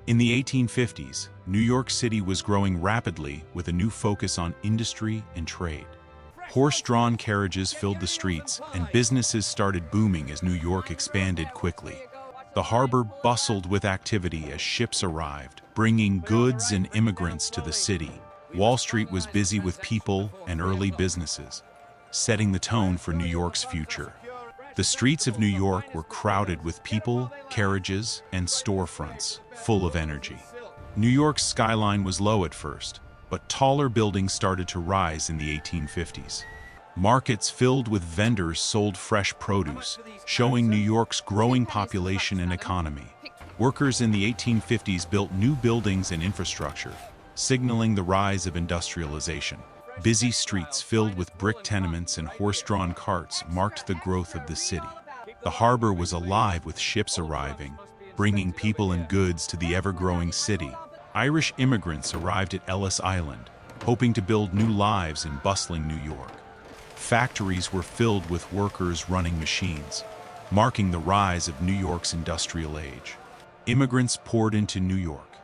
In the 1850s, New York City was growing rapidly with a new focus on industry and trade. Horse-drawn carriages filled the streets, and businesses started booming as New York expanded quickly. The harbor bustled with activity as ships arrived, bringing goods and immigrants to the city. Wall Street was busy with people and early businesses, setting the tone for New York's future. The streets of New York were crowded with people, carriages, and storefronts, full of energy. New York's skyline was low at first, but taller buildings started to rise in the 1850s. Markets filled with vendors sold fresh produce, showing New York's growing population and economy. Workers in the 1850s built new buildings and infrastructure, signaling the rise of industrialization. Busy streets filled with brick tenements and horse-drawn carts marked the growth of the city. The harbor was alive with ships arriving, bringing people and goods to the ever-growing city. Irish immigrants arrived at Ellis Island, hoping to build new lives in bustling New York. Factories were filled with workers running machines, marking the rise of New York's industrial age. Immigrants poured into New York,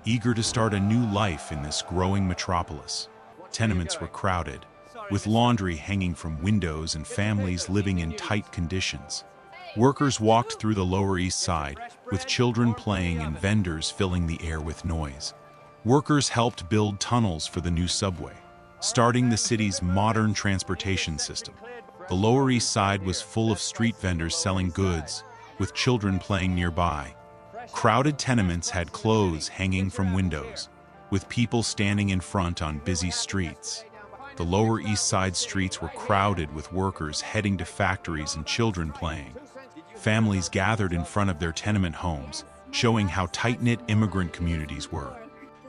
eager to start a new life in this growing metropolis. Tenements were crowded, with laundry hanging from windows and families living in tight conditions. Workers walked through the Lower East Side, with children playing and vendors filling the air with noise. Workers helped build tunnels for the new subway, starting the city's modern transportation system. The Lower East Side was full of street vendors selling goods, with children playing nearby. Crowded tenements had clothes hanging from windows, with people standing in front on busy streets. The Lower East Side streets were crowded with workers heading to factories and children playing. Families gathered in front of their tenement homes, showing how tight-knit immigrant communities were.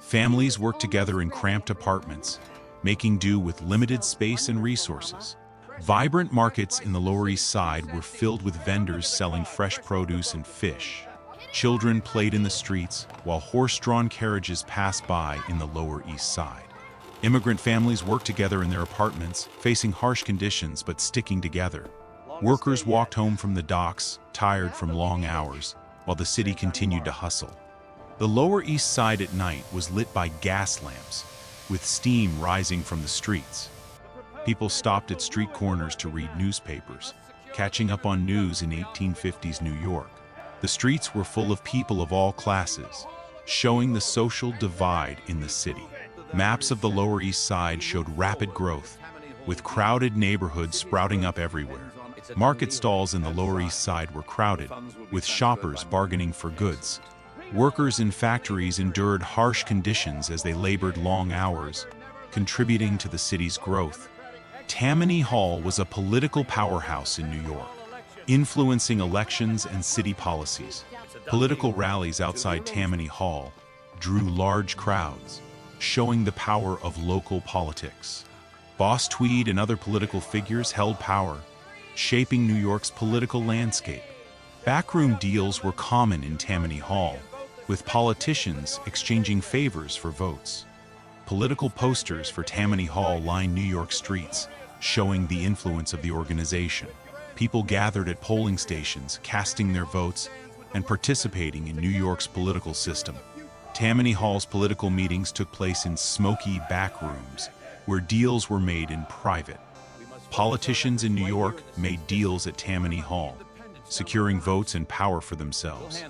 Families worked together in cramped apartments, making do with limited space and resources. Vibrant markets in the Lower East Side were filled with vendors selling fresh produce and fish. Children played in the streets, while horse-drawn carriages passed by in the Lower East Side. Immigrant families worked together in their apartments, facing harsh conditions but sticking together. Workers walked home from the docks, tired from long hours, while the city continued to hustle. The Lower East Side at night was lit by gas lamps, with steam rising from the streets. People stopped at street corners to read newspapers, catching up on news in 1850s New York. The streets were full of people of all classes, showing the social divide in the city. Maps of the Lower East Side showed rapid growth, with crowded neighborhoods sprouting up everywhere. Market stalls in the Lower East Side were crowded, with shoppers bargaining for goods. Workers in factories endured harsh conditions as they labored long hours, contributing to the city's growth. Tammany Hall was a political powerhouse in New York, influencing elections and city policies. Political rallies outside Tammany Hall drew large crowds, showing the power of local politics. Boss Tweed and other political figures held power, shaping New York's political landscape. Backroom deals were common in Tammany Hall, with politicians exchanging favors for votes. Political posters for Tammany Hall lined New York streets, showing the influence of the organization. People gathered at polling stations, casting their votes and participating in New York's political system. Tammany Hall's political meetings took place in smoky back rooms, where deals were made in private. Politicians in New York made deals at Tammany Hall, securing votes and power for themselves.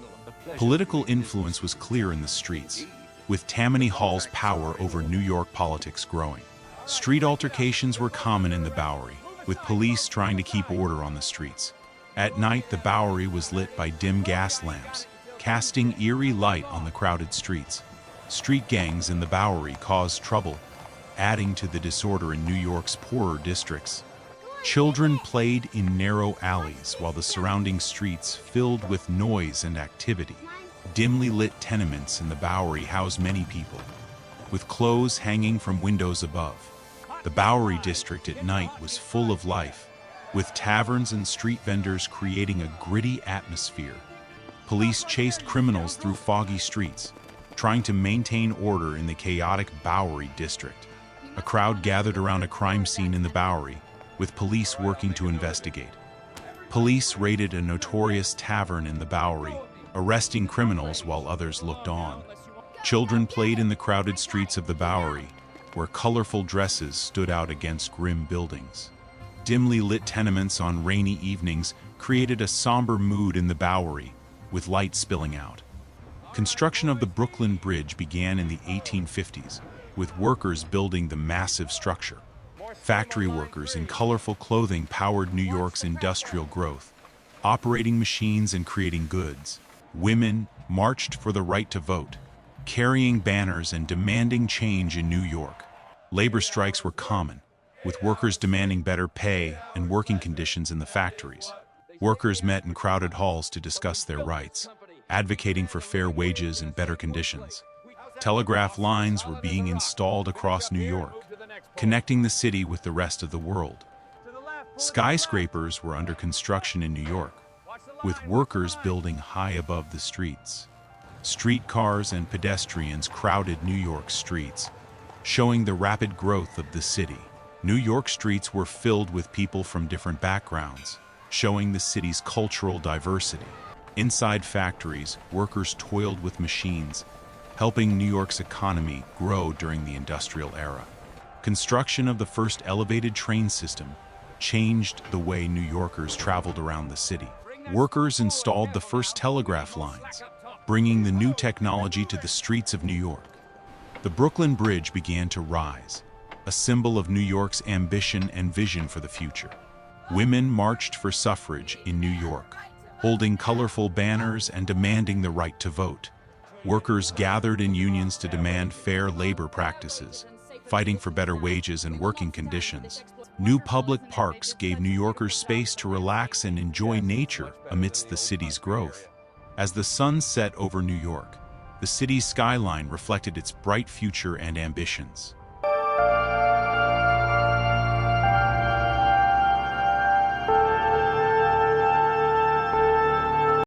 Political influence was clear in the streets, with Tammany Hall's power over New York politics growing. Street altercations were common in the Bowery, with police trying to keep order on the streets. At night, the Bowery was lit by dim gas lamps, casting eerie light on the crowded streets. Street gangs in the Bowery caused trouble, adding to the disorder in New York's poorer districts. Children played in narrow alleys while the surrounding streets filled with noise and activity. Dimly lit tenements in the Bowery housed many people, with clothes hanging from windows above. The Bowery district at night was full of life, with taverns and street vendors creating a gritty atmosphere. Police chased criminals through foggy streets, trying to maintain order in the chaotic Bowery district. A crowd gathered around a crime scene in the Bowery, with police working to investigate. Police raided a notorious tavern in the Bowery, arresting criminals while others looked on. Children played in the crowded streets of the Bowery, where colorful dresses stood out against grim buildings. Dimly lit tenements on rainy evenings created a somber mood in the Bowery, with light spilling out. Construction of the Brooklyn Bridge began in the 1850s, with workers building the massive structure. Factory workers in colorful clothing powered New York's industrial growth, operating machines and creating goods. Women marched for the right to vote, carrying banners and demanding change in New York. Labor strikes were common, with workers demanding better pay and working conditions in the factories. Workers met in crowded halls to discuss their rights, advocating for fair wages and better conditions. Telegraph lines were being installed across New York, connecting the city with the rest of the world. Skyscrapers were under construction in New York, with workers building high above the streets. Streetcars and pedestrians crowded New York streets, showing the rapid growth of the city. New York streets were filled with people from different backgrounds, showing the city's cultural diversity. Inside factories, workers toiled with machines, helping New York's economy grow during the industrial era. Construction of the first elevated train system changed the way New Yorkers traveled around the city. Workers installed the first telegraph lines, bringing the new technology to the streets of New York. The Brooklyn Bridge began to rise, a symbol of New York's ambition and vision for the future. Women marched for suffrage in New York, holding colorful banners and demanding the right to vote. Workers gathered in unions to demand fair labor practices, fighting for better wages and working conditions. New public parks gave New Yorkers space to relax and enjoy nature amidst the city's growth. As the sun set over New York, the city's skyline reflected its bright future and ambitions.